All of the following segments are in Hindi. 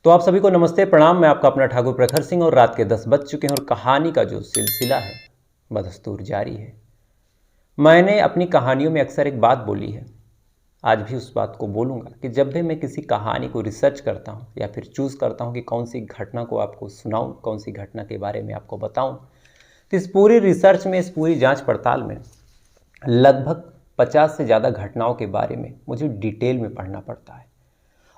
तो आप सभी को नमस्ते प्रणाम। मैं आपका अपना ठाकुर प्रखर सिंह और रात के 10 बज चुके हैं और कहानी का जो सिलसिला है बदस्तूर जारी है। मैंने अपनी कहानियों में अक्सर एक बात बोली है, आज भी उस बात को बोलूँगा कि जब भी मैं किसी कहानी को रिसर्च करता हूँ या फिर चूज़ करता हूँ कि कौन सी घटना को आपको सुनाऊँ, कौन सी घटना के बारे में आपको बताऊँ, तो इस पूरी रिसर्च में, इस पूरी जाँच पड़ताल में लगभग 50 से ज़्यादा घटनाओं के बारे में मुझे डिटेल में पढ़ना पड़ता है।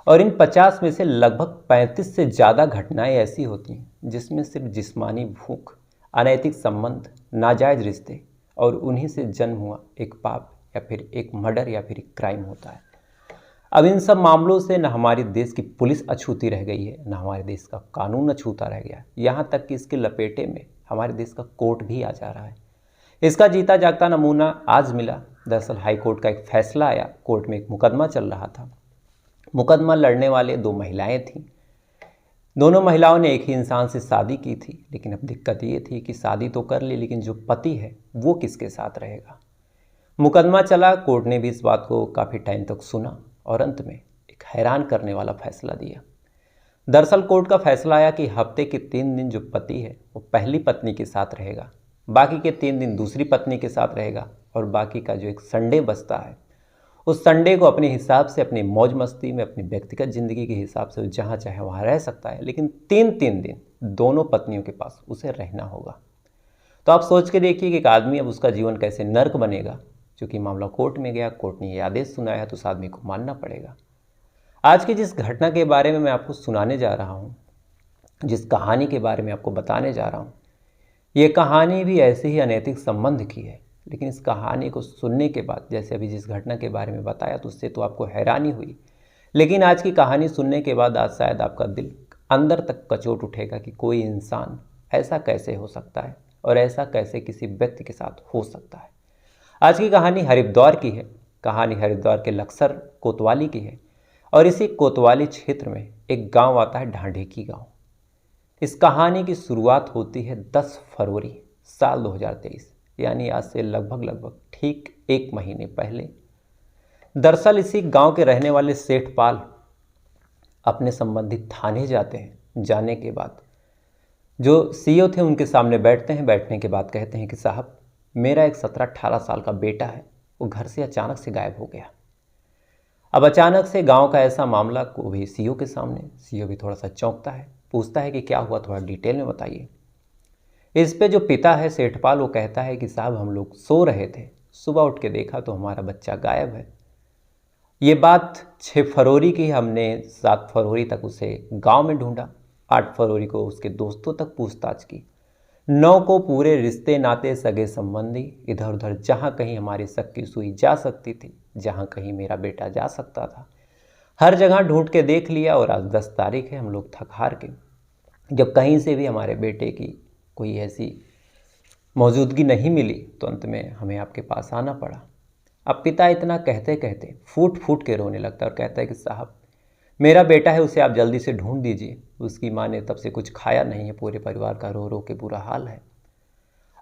और इन 50 में से लगभग 35 से ज़्यादा घटनाएं ऐसी होती हैं जिसमें सिर्फ जिस्मानी भूख, अनैतिक संबंध, नाजायज़ रिश्ते और उन्हीं से जन्म हुआ एक पाप या फिर एक मर्डर या फिर एक क्राइम होता है। अब इन सब मामलों से न हमारे देश की पुलिस अछूती रह गई है, न हमारे देश का कानून अछूता रह गया, यहाँ तक कि इसके लपेटे में हमारे देश का कोर्ट भी आ जा रहा है। इसका जीता जागता नमूना आज मिला। दरअसल हाई कोर्ट का एक फैसला आया, कोर्ट में एक मुकदमा चल रहा था। मुकदमा लड़ने वाले दो महिलाएं थीं। दोनों महिलाओं ने एक ही इंसान से शादी की थी, लेकिन अब दिक्कत ये थी कि शादी तो कर ली, लेकिन जो पति है वो किसके साथ रहेगा। मुकदमा चला, कोर्ट ने भी इस बात को काफ़ी टाइम तक सुना और अंत में एक हैरान करने वाला फैसला दिया। दरअसल कोर्ट का फैसला आया कि हफ्ते के 3 दिन जो पति है वो पहली पत्नी के साथ रहेगा, बाकी के 3 दिन दूसरी पत्नी के साथ रहेगा और बाकी का जो एक संडे बचता है उस संडे को अपने हिसाब से, अपनी मौज मस्ती में, अपनी व्यक्तिगत ज़िंदगी के हिसाब से जहाँ चाहे वहाँ रह सकता है, लेकिन 3 दिन दोनों पत्नियों के पास उसे रहना होगा। तो आप सोच के देखिए कि एक आदमी अब उसका जीवन कैसे नर्क बनेगा। क्योंकि मामला कोर्ट में गया, कोर्ट ने ये आदेश सुनाया तो उस आदमी को मानना पड़ेगा। आज की जिस घटना के बारे में मैं आपको सुनाने जा रहा हूँ, जिस कहानी के बारे में आपको बताने जा रहा हूँ, ये कहानी भी ऐसे ही अनैतिक संबंध की है। लेकिन इस कहानी को सुनने के बाद, जैसे अभी जिस घटना के बारे में बताया, तो उससे तो आपको हैरानी हुई, लेकिन आज की कहानी सुनने के बाद आज शायद आपका दिल अंदर तक कचोट उठेगा कि कोई इंसान ऐसा कैसे हो सकता है और ऐसा कैसे किसी व्यक्ति के साथ हो सकता है। आज की कहानी हरिद्वार की है। कहानी हरिद्वार के लक्सर कोतवाली की है और इसी कोतवाली क्षेत्र में एक गाँव आता है, ढांढेकी गाँव। इस कहानी की शुरुआत होती है 10 फरवरी साल 2023, यानी आज से लगभग ठीक 1 महीने पहले। दरअसल इसी गांव के रहने वाले सेठपाल अपने संबंधित थाने जाते हैं। जाने के बाद जो सीओ थे उनके सामने बैठते हैं। बैठने के बाद कहते हैं कि साहब, मेरा एक 17-18 साल का बेटा है, वो घर से अचानक से गायब हो गया। अब अचानक से गांव का ऐसा मामला को भी सीओ के सामने, सीओ भी थोड़ा सा चौंकता है, पूछता है कि क्या हुआ, थोड़ा डिटेल में बताइए। इस पे जो पिता है सेठपाल, वो कहता है कि साहब, हम लोग सो रहे थे, सुबह उठ के देखा तो हमारा बच्चा गायब है। ये बात 6 फरवरी की। हमने 7 फरवरी तक उसे गांव में ढूंढा, 8 फरवरी को उसके दोस्तों तक पूछताछ की, 9 को पूरे रिश्ते नाते, सगे संबंधी, इधर उधर जहाँ कहीं हमारी शक की सुई जा सकती थी, जहाँ कहीं मेरा बेटा जा सकता था, हर जगह ढूंढ के देख लिया। और आज 10 तारीख है, हम लोग थक हार के जब कहीं से भी हमारे बेटे की कोई ऐसी मौजूदगी नहीं मिली तो अंत में हमें आपके पास आना पड़ा। अब पिता इतना कहते कहते फूट फूट के रोने लगता है और कहता है कि साहब, मेरा बेटा है, उसे आप जल्दी से ढूंढ दीजिए। उसकी माँ ने तब से कुछ खाया नहीं है, पूरे परिवार का रो रो के बुरा हाल है।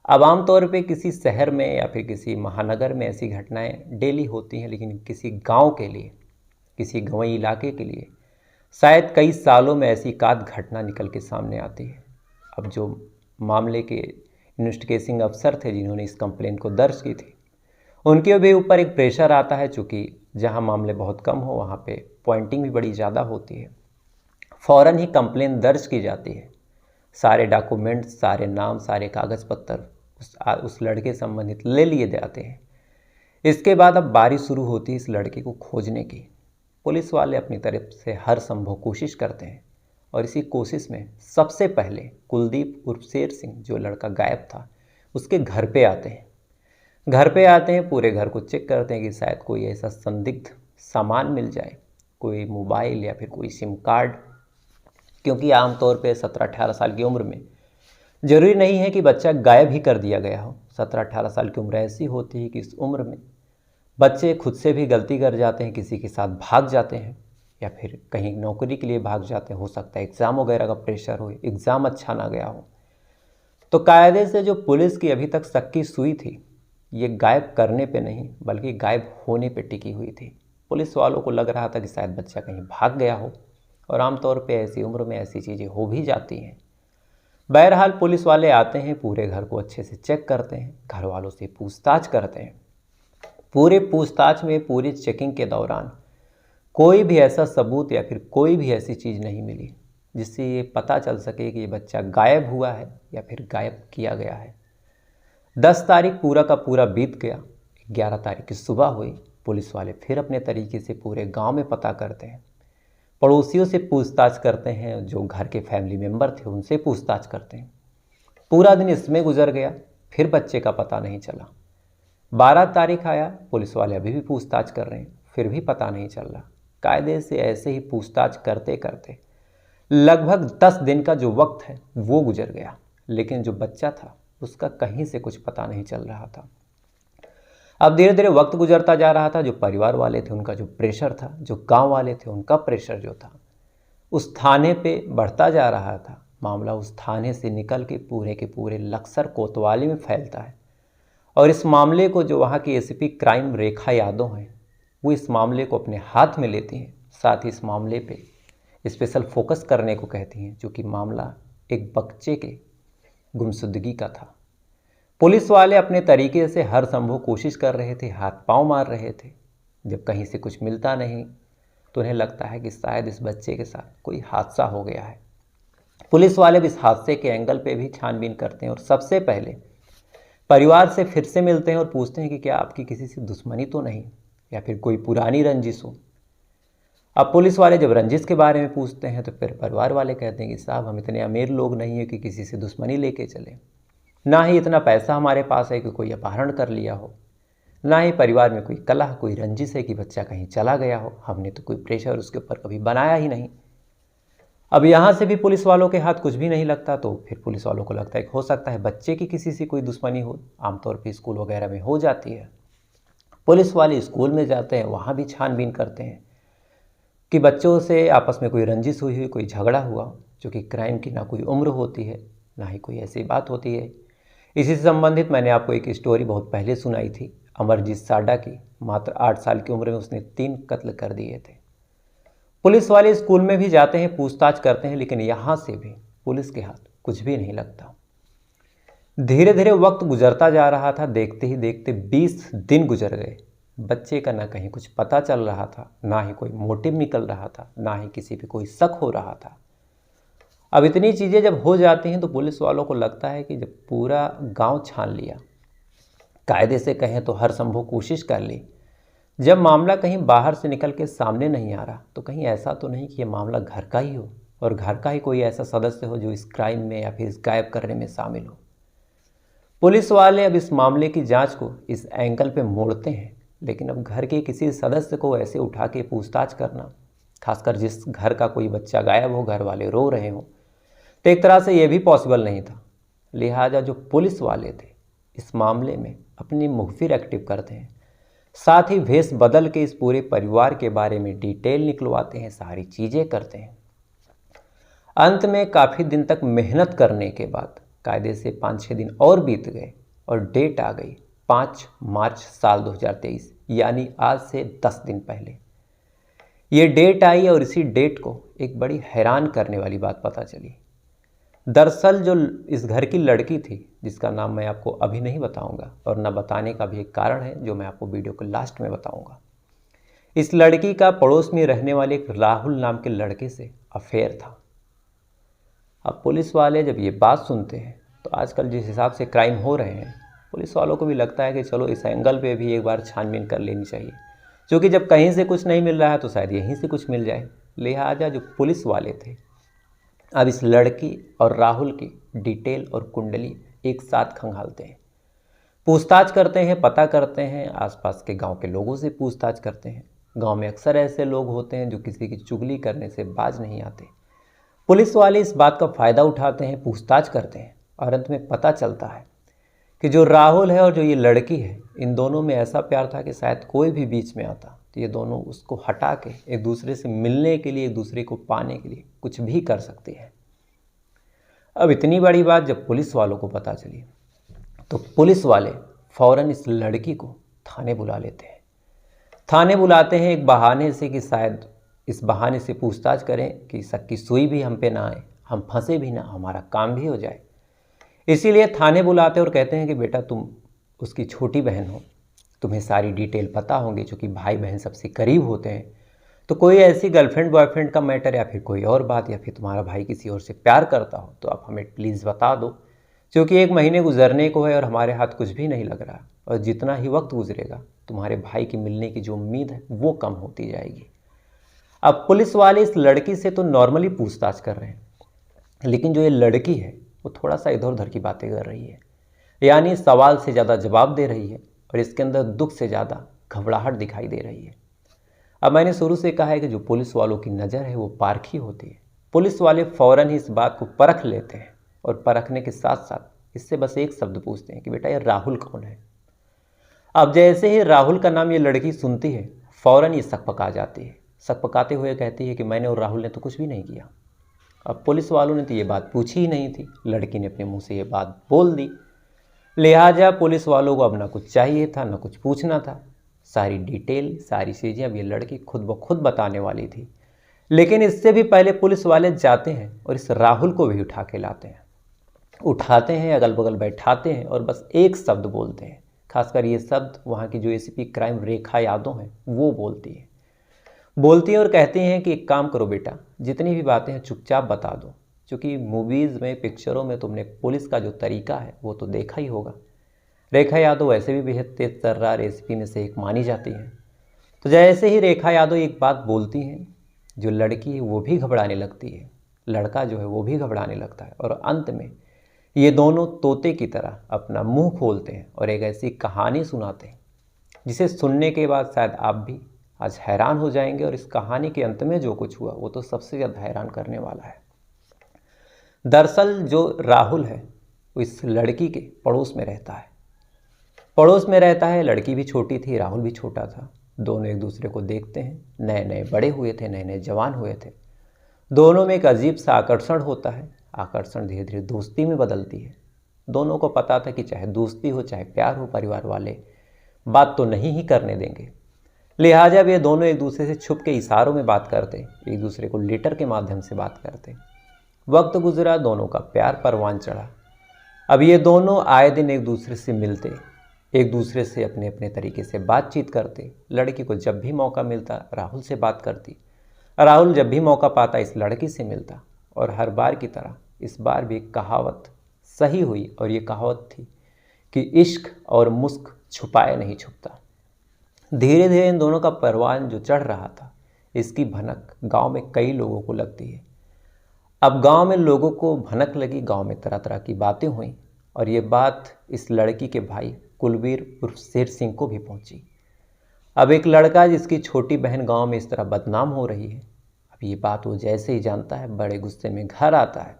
अब आमतौर पे किसी शहर में या फिर किसी महानगर में ऐसी घटनाएं डेली होती हैं, लेकिन किसी गांव के लिए, किसी गाँवी इलाके के लिए शायद कई सालों में ऐसी एकाध घटना निकल के सामने आती है। अब जो मामले के इन्वेस्टिगेटिंग अफसर थे जिन्होंने इस कंप्लेन को दर्ज की थी, उनके भी ऊपर एक प्रेशर आता है, चूँकि जहां मामले बहुत कम हो वहां पे पॉइंटिंग भी बड़ी ज़्यादा होती है। फ़ौरन ही कंप्लेन दर्ज की जाती है, सारे डॉक्यूमेंट्स, सारे नाम, सारे कागज़ पत्तर उस लड़के संबंधित ले लिए जाते हैं। इसके बाद अब बारी शुरू होती है इस लड़के को खोजने की। पुलिस वाले अपनी तरफ से हर संभव कोशिश करते हैं और इसी कोशिश में सबसे पहले कुलदीप उर्फ शेर सिंह, जो लड़का गायब था, उसके घर पे आते हैं। घर पे आते हैं, पूरे घर को चेक करते हैं कि शायद कोई ऐसा संदिग्ध सामान मिल जाए, कोई मोबाइल या फिर कोई सिम कार्ड। क्योंकि आमतौर पे 17-18 साल की उम्र में ज़रूरी नहीं है कि बच्चा गायब ही कर दिया गया हो। 17-18 साल की उम्र ऐसी होती है कि इस उम्र में बच्चे खुद से भी गलती कर जाते हैं, किसी के साथ भाग जाते हैं या फिर कहीं नौकरी के लिए भाग जाते हैं। हो सकता है एग्ज़ाम वगैरह का प्रेशर हो, एग्ज़ाम अच्छा ना गया हो। तो कायदे से जो पुलिस की अभी तक शक की सुई थी, ये गायब करने पे नहीं बल्कि गायब होने पे टिकी हुई थी। पुलिस वालों को लग रहा था कि शायद बच्चा कहीं भाग गया हो और आमतौर पे ऐसी उम्र में ऐसी चीज़ें हो भी जाती हैं। बहरहाल पुलिस वाले आते हैं, पूरे घर को अच्छे से चेक करते हैं, घर वालों से पूछताछ करते हैं। पूरे पूछताछ में, पूरी चेकिंग के दौरान कोई भी ऐसा सबूत या फिर कोई भी ऐसी चीज़ नहीं मिली जिससे ये पता चल सके कि ये बच्चा गायब हुआ है या फिर गायब किया गया है। 10 तारीख पूरा का पूरा बीत गया। 11 तारीख की सुबह हुई। पुलिस वाले फिर अपने तरीके से पूरे गांव में पता करते हैं, पड़ोसियों से पूछताछ करते हैं, जो घर के फैमिली मेम्बर थे उनसे पूछताछ करते हैं। पूरा दिन इसमें गुजर गया, फिर बच्चे का पता नहीं चला। 12 तारीख आया, पुलिस वाले अभी भी पूछताछ कर रहे हैं, फिर भी पता नहीं चल रहा। कायदे से ऐसे ही पूछताछ करते करते लगभग 10 दिन का जो वक्त है वो गुजर गया, लेकिन जो बच्चा था उसका कहीं से कुछ पता नहीं चल रहा था। अब धीरे धीरे वक्त गुजरता जा रहा था। जो परिवार वाले थे उनका जो प्रेशर था, जो गांव वाले थे उनका प्रेशर जो था, उस थाने पे बढ़ता जा रहा था। मामला उस थाने से निकल के पूरे लक्सर कोतवाली में फैलता है। और इस मामले को जो वहाँ की एसीपी क्राइम रेखा यादव हैं, वो इस मामले को अपने हाथ में लेती हैं। साथ ही इस मामले पे स्पेशल फोकस करने को कहती हैं, जो कि मामला एक बच्चे के गुमशुदगी का था। पुलिस वाले अपने तरीके से हर संभव कोशिश कर रहे थे, हाथ पांव मार रहे थे। जब कहीं से कुछ मिलता नहीं तो उन्हें लगता है कि शायद इस बच्चे के साथ कोई हादसा हो गया है। पुलिस वाले भी इस हादसे के एंगल पे भी छानबीन करते हैं और सबसे पहले परिवार से फिर से मिलते हैं और पूछते हैं कि क्या आपकी किसी से दुश्मनी तो नहीं या फिर कोई पुरानी रंजिश हो। अब पुलिस वाले जब रंजिश के बारे में पूछते हैं तो फिर परिवार वाले कहते हैं कि साहब हम इतने अमीर लोग नहीं है कि किसी से दुश्मनी लेके चले, ना ही इतना पैसा हमारे पास है कि कोई अपहरण कर लिया हो, ना ही परिवार में कोई कलह, कोई रंजिश है कि बच्चा कहीं चला गया हो। हमने तो कोई प्रेशर उसके ऊपर कभी बनाया ही नहीं। अब यहाँ से भी पुलिस वालों के हाथ कुछ भी नहीं लगता, तो फिर पुलिस वालों को लगता है कि हो सकता है बच्चे की किसी से कोई दुश्मनी हो। आमतौर पर स्कूल वगैरह में हो जाती है। पुलिस वाले स्कूल में जाते हैं, वहाँ भी छानबीन करते हैं कि बच्चों से आपस में कोई रंजिश हुई, कोई झगड़ा हुआ, जो कि क्राइम की ना कोई उम्र होती है, ना ही कोई ऐसी बात होती है। इसी से संबंधित मैंने आपको एक स्टोरी बहुत पहले सुनाई थी, अमरजीत साडा की। मात्र 8 साल की उम्र में उसने 3 कत्ल कर दिए थे। पुलिस वाले स्कूल में भी जाते हैं, पूछताछ करते हैं, लेकिन यहाँ से भी पुलिस के हाथ कुछ भी नहीं लगता। धीरे धीरे वक्त गुजरता जा रहा था। देखते ही देखते 20 दिन गुजर गए। बच्चे का ना कहीं कुछ पता चल रहा था, ना ही कोई मोटिव निकल रहा था, ना ही किसी पे कोई शक हो रहा था। अब इतनी चीज़ें जब हो जाती हैं तो पुलिस वालों को लगता है कि जब पूरा गांव छान लिया, कायदे से कहें तो हर संभव कोशिश कर ली, जब मामला कहीं बाहर से निकल के सामने नहीं आ रहा, तो कहीं ऐसा तो नहीं कि ये मामला घर का ही हो और घर का ही कोई ऐसा सदस्य हो जो इस क्राइम में या फिर इस गायब करने में शामिल हो। पुलिस वाले अब इस मामले की जांच को इस एंगल पे मोड़ते हैं, लेकिन अब घर के किसी सदस्य को ऐसे उठा के पूछताछ करना, खासकर जिस घर का कोई बच्चा गायब हो, घर वाले रो रहे हों, तो एक तरह से ये भी पॉसिबल नहीं था। लिहाजा जो पुलिस वाले थे इस मामले में अपनी मुखबिर एक्टिव करते हैं, साथ ही भेष बदल के इस पूरे परिवार के बारे में डिटेल निकलवाते हैं, सारी चीज़ें करते हैं। अंत में काफ़ी दिन तक मेहनत करने के बाद कायदे से 5-6 दिन और बीत गए और डेट आ गई 5 मार्च साल 2023, यानी आज से 10 दिन पहले ये डेट आई। और इसी डेट को एक बड़ी हैरान करने वाली बात पता चली। दरअसल जो इस घर की लड़की थी, जिसका नाम मैं आपको अभी नहीं बताऊंगा और न बताने का भी एक कारण है जो मैं आपको वीडियो के लास्ट में बताऊंगा। इस लड़की का पड़ोस में रहने वाले एक राहुल नाम के लड़के से अफेयर था। अब पुलिस वाले जब ये बात सुनते हैं तो आजकल जिस हिसाब से क्राइम हो रहे हैं, पुलिस वालों को भी लगता है कि चलो इस एंगल पे भी एक बार छानबीन कर लेनी चाहिए, क्योंकि जब कहीं से कुछ नहीं मिल रहा है तो शायद यहीं से कुछ मिल जाए। लिहाजा जो पुलिस वाले थे अब इस लड़की और राहुल की डिटेल और कुंडली एक साथ खंगालते हैं, पूछताछ करते हैं, पता करते हैं, आसपास के गांव के लोगों से पूछताछ करते हैं। गांव में अक्सर ऐसे लोग होते हैं जो किसी की चुगली करने से बाज नहीं आते। पुलिस वाले इस बात का फ़ायदा उठाते हैं, पूछताछ करते हैं और अंत में पता चलता है कि जो राहुल है और जो ये लड़की है, इन दोनों में ऐसा प्यार था कि शायद कोई भी बीच में आता तो ये दोनों उसको हटा के एक दूसरे से मिलने के लिए, एक दूसरे को पाने के लिए कुछ भी कर सकते हैं। अब इतनी बड़ी बात जब पुलिस वालों को पता चली तो पुलिस वाले फ़ौरन इस लड़की को थाने बुला लेते हैं। थाने बुलाते हैं एक बहाने से कि शायद इस बहाने से पूछताछ करें कि शक की सुई भी हम पे ना आए, हम फंसे भी ना, हमारा काम भी हो जाए। इसीलिए थाने बुलाते और कहते हैं कि बेटा तुम उसकी छोटी बहन हो, तुम्हें सारी डिटेल पता होंगी, चूँकि भाई बहन सबसे करीब होते हैं। तो कोई ऐसी गर्लफ्रेंड बॉयफ्रेंड का मैटर या फिर कोई और बात, या फिर तुम्हारा भाई किसी और से प्यार करता हो तो आप हमें प्लीज़ बता दो, क्योंकि 1 महीने गुजरने को है और हमारे हाथ कुछ भी नहीं लग रहा, और जितना ही वक्त गुजरेगा तुम्हारे भाई की मिलने की जो उम्मीद है वो कम होती जाएगी। अब पुलिस वाले इस लड़की से तो नॉर्मली पूछताछ कर रहे हैं, लेकिन जो ये लड़की है वो थोड़ा सा इधर उधर की बातें कर रही है, यानी सवाल से ज़्यादा जवाब दे रही है, और इसके अंदर दुख से ज़्यादा घबराहट दिखाई दे रही है। अब मैंने शुरू से कहा है कि जो पुलिस वालों की नज़र है वो पारखी होती है। पुलिस वाले फ़ौरन ही इस बात को परख लेते हैं, और परखने के साथ साथ इससे बस एक शब्द पूछते हैं कि बेटा ये राहुल कौन है। अब जैसे ही राहुल का नाम ये लड़की सुनती है, फ़ौरन ये शक पका जाती है। शक पकाते हुए कहती है कि मैंने और राहुल ने तो कुछ भी नहीं किया। अब पुलिस वालों ने तो ये बात पूछी ही नहीं थी, लड़की ने अपने मुंह से ये बात बोल दी, लिहाजा पुलिस वालों को अब ना कुछ चाहिए था ना कुछ पूछना था। सारी डिटेल, सारी चीज़ें अब ये लड़की खुद ब खुद बताने वाली थी। लेकिन इससे भी पहले पुलिस वाले जाते हैं और इस राहुल को भी उठा के लाते हैं, उठाते हैं, अगल बगल बैठाते हैं और बस एक शब्द बोलते हैं। खासकर ये शब्द वहाँ की जो एसीपी क्राइम रेखा यादव हैं वो बोलती हैं और कहती हैं कि एक काम करो बेटा, जितनी भी बातें हैं चुपचाप बता दो, क्योंकि मूवीज़ में, पिक्चरों में तुमने पुलिस का जो तरीका है वो तो देखा ही होगा। रेखा यादव वैसे भी बेहद तेज तर्रार एसीपी में से एक मानी जाती हैं। तो जैसे ही रेखा यादव एक बात बोलती हैं, जो लड़की है वो भी घबराने लगती है, लड़का जो है वो भी घबराने लगता है, और अंत में ये दोनों तोते की तरह अपना मुंह खोलते हैं और एक ऐसी कहानी सुनाते हैं जिसे सुनने के बाद शायद आप भी आज हैरान हो जाएंगे। और इस कहानी के अंत में जो कुछ हुआ वो तो सबसे ज़्यादा हैरान करने वाला है। दरअसल जो राहुल है वो इस लड़की के पड़ोस में रहता है। लड़की भी छोटी थी, राहुल भी छोटा था। दोनों एक दूसरे को देखते हैं, नए नए बड़े हुए थे, नए नए जवान हुए थे। दोनों में एक अजीब सा आकर्षण होता है। आकर्षण धीरे धीरे दोस्ती में बदलती है। दोनों को पता था कि चाहे दोस्ती हो चाहे प्यार हो, परिवार वाले बात तो नहीं ही करने देंगे। लिहाजा वे दोनों एक दूसरे से छुप के इशारों में बात करते, एक दूसरे को लेटर के माध्यम से बात करते। वक्त गुजरा, दोनों का प्यार परवान चढ़ा। अब ये दोनों आए दिन एक दूसरे से मिलते, एक दूसरे से अपने अपने तरीके से बातचीत करते। लड़की को जब भी मौका मिलता राहुल से बात करती, राहुल जब भी मौका पाता इस लड़की से मिलता। और हर बार की तरह इस बार भी एक कहावत सही हुई, और ये कहावत थी कि इश्क और मुस्क छुपाए नहीं छुपता। धीरे धीरे इन दोनों का परवान जो चढ़ रहा था, इसकी भनक गांव में कई लोगों को लगती है। अब गांव में लोगों को भनक लगी, गांव में तरह तरह की बातें हुई, और ये बात इस लड़की के भाई कुलवीर उर्फ शेर सिंह को भी पहुंची। अब एक लड़का जिसकी छोटी बहन गांव में इस तरह बदनाम हो रही है, अब ये बात वो जैसे ही जानता है बड़े गुस्से में घर आता है।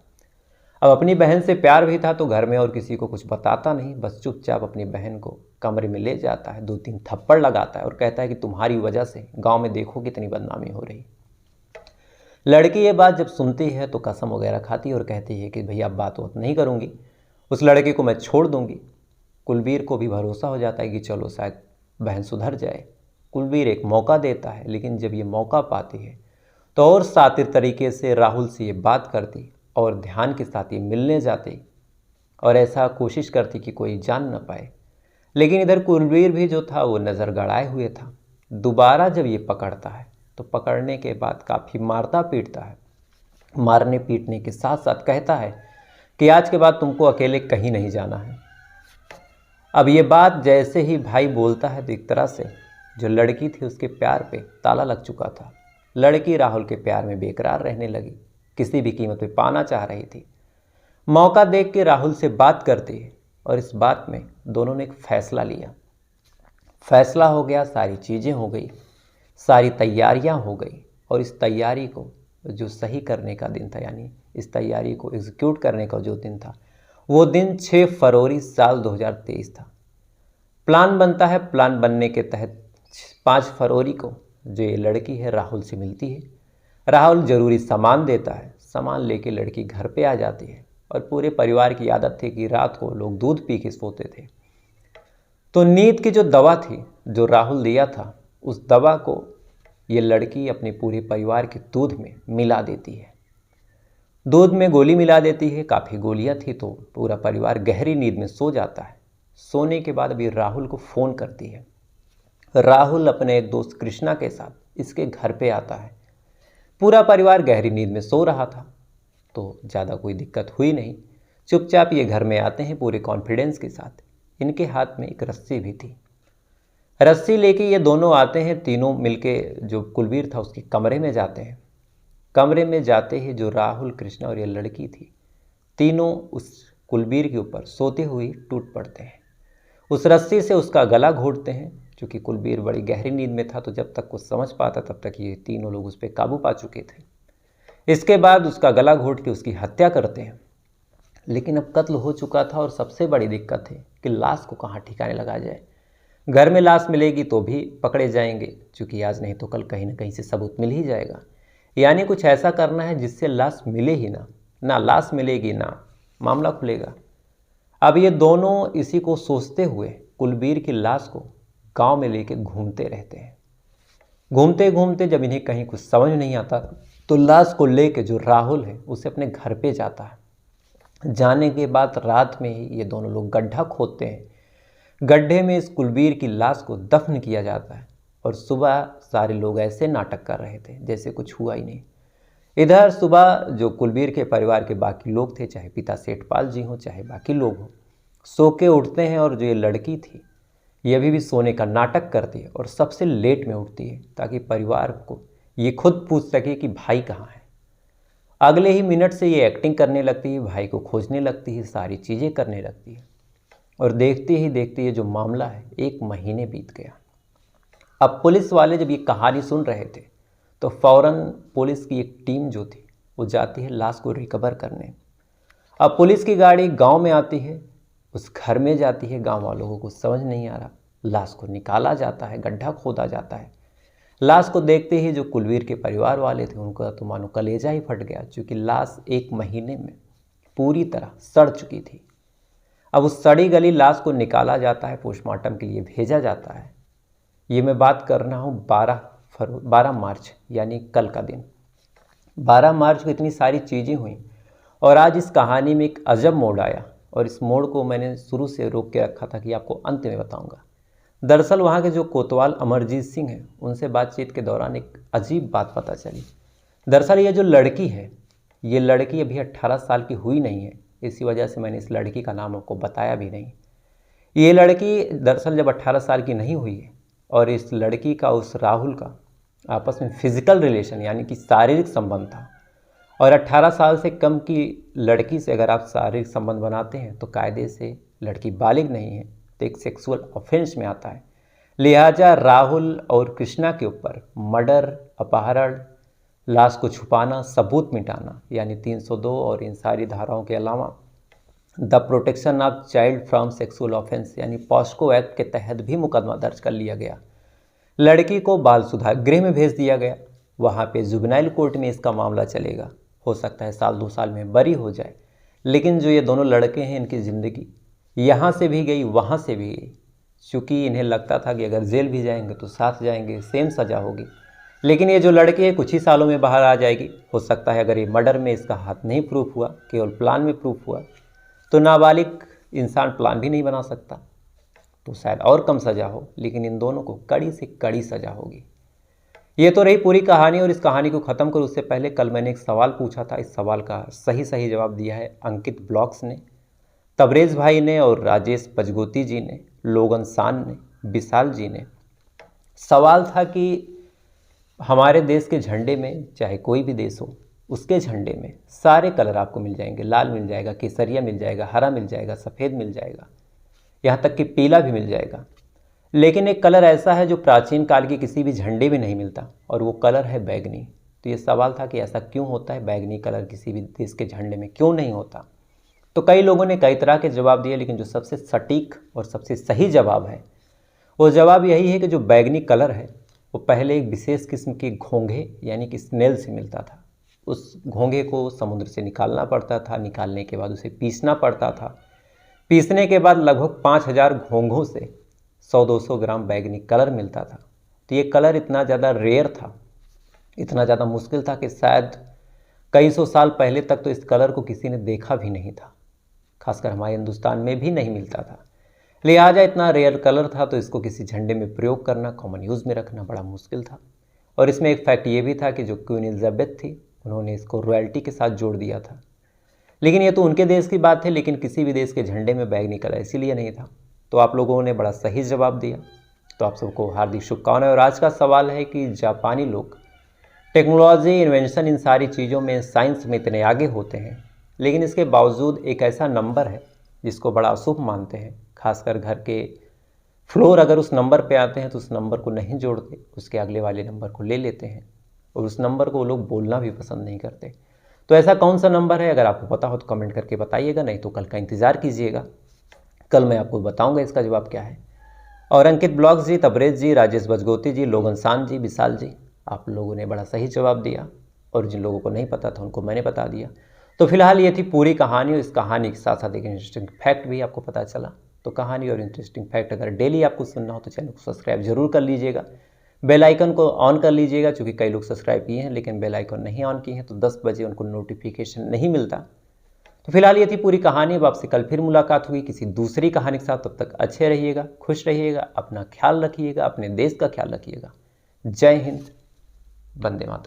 अब अपनी बहन से प्यार भी था तो घर में और किसी को कुछ बताता नहीं, बस चुपचाप अपनी बहन को कमरे में ले जाता है, 2-3 थप्पड़ लगाता है और कहता है कि तुम्हारी वजह से गांव में देखो कितनी बदनामी हो रही। लड़की ये बात जब सुनती है तो कसम वगैरह खाती है और कहती है कि भैया अब बात नहीं करूँगी, उस लड़के को मैं छोड़ दूँगी। कुलवीर को भी भरोसा हो जाता है कि चलो शायद बहन सुधर जाए। कुलवीर एक मौका देता है, लेकिन जब ये मौका पाती है तो और शातिर तरीके से राहुल से ये बात करती और ध्यान के साथ ये मिलने जाती और ऐसा कोशिश करती कि कोई जान न पाए। लेकिन इधर कुलवीर भी जो था वो नज़र गड़ाए हुए था। दोबारा जब ये पकड़ता है तो पकड़ने के बाद काफ़ी मारता पीटता है। मारने पीटने के साथ साथ कहता है कि आज के बाद तुमको अकेले कहीं नहीं जाना है। अब ये बात जैसे ही भाई बोलता है तो एक तरह से जो लड़की थी उसके प्यार पे ताला लग चुका था। लड़की राहुल के प्यार में बेकरार रहने लगी, किसी भी कीमत पे पाना चाह रही थी। मौका देख के राहुल से बात करती है और इस बात में दोनों ने एक फ़ैसला लिया। फैसला हो गया, सारी चीज़ें हो गई, सारी तैयारियां हो गई, और इस तैयारी को जो सही करने का दिन था, यानी इस तैयारी को एग्जीक्यूट करने का जो दिन था, वो दिन 6 फरवरी साल 2023 था। प्लान बनता है, प्लान बनने के तहत 5 फरवरी को जो ये लड़की है राहुल से मिलती है। राहुल ज़रूरी सामान देता है, सामान लेके लड़की घर पे आ जाती है। और पूरे परिवार की आदत थी कि रात को लोग दूध पी के सोते थे, तो नींद की जो दवा थी जो राहुल दिया था, उस दवा को ये लड़की अपने पूरे परिवार के दूध में मिला देती है। दूध में गोली मिला देती है। काफ़ी गोलियां थी तो पूरा परिवार गहरी नींद में सो जाता है। सोने के बाद अभी राहुल को फ़ोन करती है। राहुल अपने एक दोस्त कृष्णा के साथ इसके घर पे आता है। पूरा परिवार गहरी नींद में सो रहा था तो ज़्यादा कोई दिक्कत हुई नहीं। चुपचाप ये घर में आते हैं पूरे कॉन्फिडेंस के साथ। इनके हाथ में एक रस्सी भी थी। रस्सी लेके ये दोनों आते हैं, तीनों मिलके जो कुलवीर था उसके कमरे में जाते हैं। कमरे में जाते ही जो राहुल, कृष्णा और ये लड़की थी, तीनों उस कुलवीर के ऊपर सोते हुए टूट पड़ते हैं। उस रस्सी से उसका गला घोंटते हैं। क्योंकि कुलवीर बड़ी गहरी नींद में था तो जब तक कुछ समझ पाता तब तक ये तीनों लोग उस पर काबू पा चुके थे। इसके बाद उसका गला घोंट के उसकी हत्या करते हैं। लेकिन अब कत्ल हो चुका था और सबसे बड़ी दिक्कत है कि लाश को कहाँ ठिकाने लगाया जाए। घर में लाश मिलेगी तो भी पकड़े जाएंगे, क्योंकि आज नहीं तो कल कहीं ना कहीं से सबूत मिल ही जाएगा। यानी कुछ ऐसा करना है जिससे लाश मिले ही ना लाश मिलेगी ना मामला खुलेगा। अब ये दोनों इसी को सोचते हुए कुलवीर की लाश को गांव में लेके घूमते रहते हैं। घूमते घूमते जब इन्हें कहीं कुछ समझ नहीं आता तो लाश को लेके जो राहुल है उसे अपने घर पे जाता है। जाने के बाद रात में ही ये दोनों लोग गड्ढा खोदते हैं। गड्ढे में इस कुलवीर की लाश को दफन किया जाता है और सुबह सारे लोग ऐसे नाटक कर रहे थे जैसे कुछ हुआ ही नहीं। इधर सुबह जो कुलवीर के परिवार के बाकी लोग थे, चाहे पिता सेठपाल जी हों चाहे बाकी लोग हों, सो के उठते हैं और जो ये लड़की थी ये अभी भी सोने का नाटक करती है और सबसे लेट में उठती है ताकि परिवार को ये खुद पूछ सके कि भाई कहाँ है। अगले ही मिनट से ये एक्टिंग करने लगती है, भाई को खोजने लगती है, सारी चीज़ें करने लगती है। और देखते ही देखते ये जो मामला है 1 महीने बीत गया। अब पुलिस वाले जब ये कहानी सुन रहे थे तो फौरन पुलिस की एक टीम जो थी वो जाती है लाश को रिकवर करने। अब पुलिस की गाड़ी गांव में आती है, उस घर में जाती है। गांव वालों को कुछ समझ नहीं आ रहा। लाश को निकाला जाता है, गड्ढा खोदा जाता है। लाश को देखते ही जो कुलवीर के परिवार वाले थे उनका तो मानो कलेजा ही फट गया, क्योंकि लाश 1 महीने में पूरी तरह सड़ चुकी थी। अब उस सड़ी गली लाश को निकाला जाता है, पोस्टमार्टम के लिए भेजा जाता है। ये मैं बात कर रहा हूँ 12 मार्च यानी कल का दिन। 12 मार्च को इतनी सारी चीज़ें हुई और आज इस कहानी में एक अजब मोड़ आया और इस मोड़ को मैंने शुरू से रोक के रखा था कि आपको अंत में बताऊंगा। दरअसल वहाँ के जो कोतवाल अमरजीत सिंह हैं उनसे बातचीत के दौरान एक अजीब बात पता चली। दरअसल ये जो लड़की है ये लड़की अभी 18 साल की हुई नहीं है, इसी वजह से मैंने इस लड़की का नाम आपको बताया भी नहीं। ये लड़की दरअसल जब 18 साल की नहीं हुई है और इस लड़की का उस राहुल का आपस में फिजिकल रिलेशन यानी कि शारीरिक संबंध था, और 18 साल से कम की लड़की से अगर आप शारीरिक संबंध बनाते हैं तो कायदे से लड़की बालिग नहीं है तो एक सेक्सुअल ऑफेंस में आता है। लिहाजा राहुल और कृष्णा के ऊपर मर्डर, अपहरण, लाश को छुपाना, सबूत मिटाना यानी 302 और इन सारी धाराओं के अलावा the protection of child from sexual offence यानी पॉस्को एक्ट के तहत भी मुकदमा दर्ज कर लिया गया। लड़की को बाल सुधार गृह में भेज दिया गया। वहाँ पे जुवेनाइल कोर्ट में इसका मामला चलेगा। हो सकता है 1-2 साल में बरी हो जाए। लेकिन जो ये दोनों लड़के हैं इनकी ज़िंदगी यहाँ से भी गई वहाँ से भी गई, क्योंकि इन्हें लगता था कि अगर जेल भी जाएंगे तो साथ जाएंगे, सेम सज़ा होगी। लेकिन ये जो लड़की है कुछ ही सालों में बाहर आ जाएगी। हो सकता है अगर ये मर्डर में इसका हाथ नहीं प्रूफ हुआ, केवल प्लान में प्रूफ हुआ, तो नाबालिग इंसान प्लान भी नहीं बना सकता, तो शायद और कम सज़ा हो। लेकिन इन दोनों को कड़ी से कड़ी सज़ा होगी। ये तो रही पूरी कहानी। और इस कहानी को ख़त्म करूँ उससे पहले कल मैंने एक सवाल पूछा था। इस सवाल का सही जवाब दिया है अंकित ब्लॉग्स ने, तबरेज़ भाई ने और राजेश पजगोती जी ने, लोगन शान ने, विशाल जी ने। सवाल था कि हमारे देश के झंडे में, चाहे कोई भी देश हो, उसके झंडे में सारे कलर आपको मिल जाएंगे। लाल मिल जाएगा, केसरिया मिल जाएगा, हरा मिल जाएगा, सफ़ेद मिल जाएगा, यहाँ तक कि पीला भी मिल जाएगा। लेकिन एक कलर ऐसा है जो प्राचीन काल के किसी भी झंडे में नहीं मिलता, और वो कलर है बैगनी। तो ये सवाल था कि ऐसा क्यों होता है, बैगनी कलर किसी भी देश के झंडे में क्यों नहीं होता। तो कई लोगों ने कई तरह के जवाब दिए, लेकिन जो सबसे सटीक और सबसे सही जवाब है वो जवाब यही है कि जो बैगनी कलर है वो पहले एक विशेष किस्म के घोंघे यानी कि स्नेल से मिलता था। उस घोंघे को समुद्र से निकालना पड़ता था, निकालने के बाद उसे पीसना पड़ता था। पीसने के बाद लगभग 5000 घोंघों से 100-200 ग्राम बैगनी कलर मिलता था। तो ये कलर इतना ज़्यादा रेयर था, इतना ज़्यादा मुश्किल था कि शायद कई सौ साल पहले तक तो इस कलर को किसी ने देखा भी नहीं था, खासकर हमारे हिंदुस्तान में भी नहीं मिलता था। लिहाजा इतना रेयर कलर था तो इसको किसी झंडे में प्रयोग करना, कॉमन यूज़ में रखना बड़ा मुश्किल था। और इसमें एक फैक्ट ये भी था कि जो क्वीन एलिजाबेथ थी उन्होंने इसको रॉयल्टी के साथ जोड़ दिया था। लेकिन ये तो उनके देश की बात है, लेकिन किसी भी देश के झंडे में बैगनी कलर इसीलिए नहीं था। तो आप लोगों ने बड़ा सही जवाब दिया, तो आप सबको हार्दिक शुभकामनाएं। और आज का सवाल है कि जापानी लोग टेक्नोलॉजी, इन्वेंशन, इन सारी चीज़ों में, साइंस में इतने आगे होते हैं, लेकिन इसके बावजूद एक ऐसा नंबर है जिसको बड़ा अशुभ मानते हैं। खासकर घर के फ्लोर अगर उस नंबर पे आते हैं तो उस नंबर को नहीं जोड़ते, उसके अगले वाले नंबर को ले लेते हैं, और उस नंबर को वो लोग बोलना भी पसंद नहीं करते। तो ऐसा कौन सा नंबर है? अगर आपको पता हो तो कमेंट करके बताइएगा, नहीं तो कल का इंतज़ार कीजिएगा। कल मैं आपको बताऊंगा इसका जवाब क्या है। और अंकित ब्लॉग्स जी, तबरेज जी, राजेश बजगोती जी, लोगन सान जी, विशाल जी, आप लोगों ने बड़ा सही जवाब दिया, और जिन लोगों को नहीं पता था उनको मैंने बता दिया। तो फिलहाल ये थी पूरी कहानी, और इस कहानी के साथ साथ एक इंटरेस्टिंग फैक्ट भी आपको पता चला। तो कहानी और इंटरेस्टिंग फैक्ट अगर डेली आपको सुनना हो तो चैनल को सब्सक्राइब जरूर कर लीजिएगा, बेल आइकन को ऑन कर लीजिएगा, क्योंकि कई लोग सब्सक्राइब किए हैं लेकिन बेल आइकन नहीं ऑन किए हैं, तो 10 बजे उनको नोटिफिकेशन नहीं मिलता। तो फिलहाल ये थी पूरी कहानी। अब आपसे कल फिर मुलाकात हुई किसी दूसरी कहानी के साथ। तब तक अच्छे रहिएगा, खुश रहिएगा, अपना ख्याल रखिएगा, अपने देश का ख्याल रखिएगा। जय हिंद, वंदे मातरम।